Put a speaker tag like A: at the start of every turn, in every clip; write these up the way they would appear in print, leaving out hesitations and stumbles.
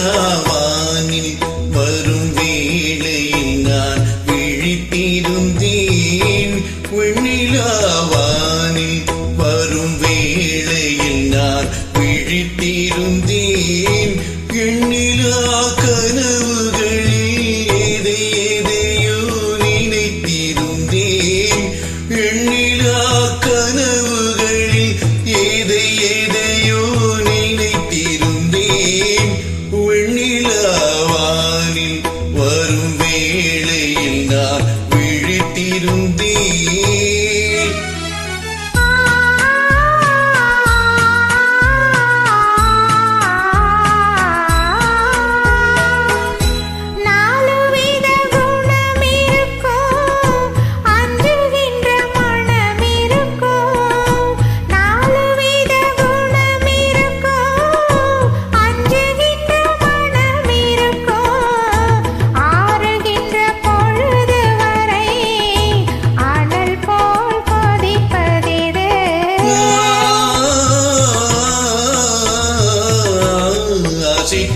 A: வெண்ணிலாவானில் வரும் வேளையில் நான் விழித்திருந்தேன். வெண்ணிலாவானில் வரும் வேளையில் நான் விழித்திருந்தேன். எண்ணிலா கனவுகளில் எதையோ நினைத்திருந்தேன். எண்ணிலா கனவுகளில் எதையோ நினைத்திருந்தேன். வெண்ணிலாவானில் வரும் வேளையில் நான் விழித்திருந்தேன்.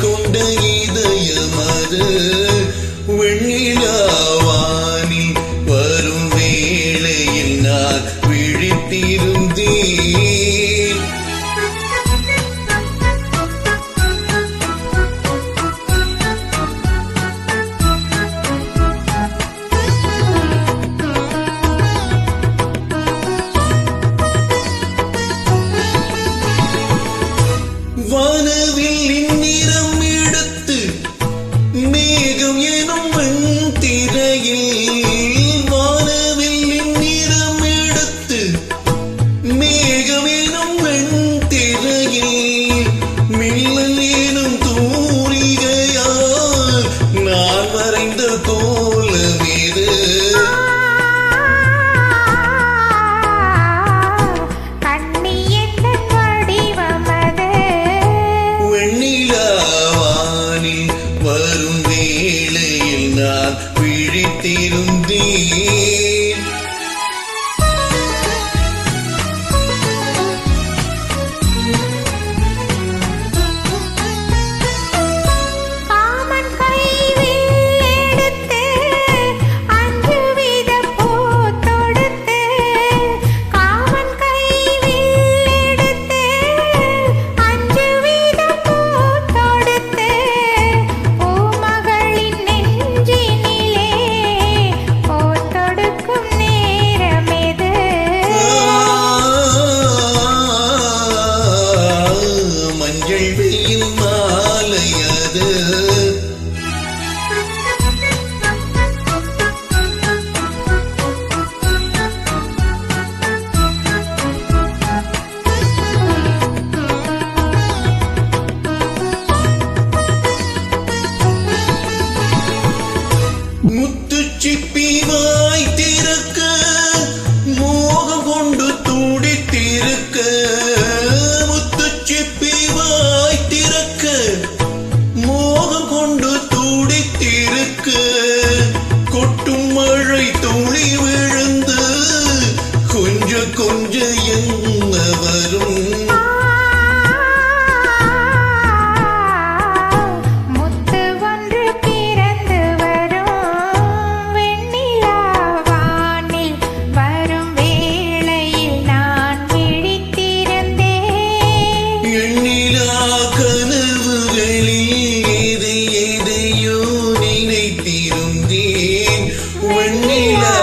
A: கொண்ட இதயமது வெண்ணிலாவானில் வரும் வேளையில் நான் விழித்திருந்தேன். வானவில் நிறம் எடுத்து மேகம் எனும் வெண்திரையில், வானவில் நிறம் எடுத்து மேகம் எனும் வெண்திரையில், மின்னல் எனும் தூரிகையால் நான் வரைந்த கோலமேது. வெண்ணிலாவானில் வரும் வேளையில் நான் விழித்திருந்தேன். வெயில் மாலையது முத்துச்சிப்பி வாய் திறக்க மோகம் கொண்டு துடித்திருக்க, முத்துச்சிப்பி வாய் திறக்க மோகம் கொண்டு துடித்திருக்க, கொட்டும் மழை துளி விழுந்து கொஞ்ச கொஞ்ச என்ன வரும். கனவுகளில் எதையோ நினைத்திருந்தேன். வெண்ணிலா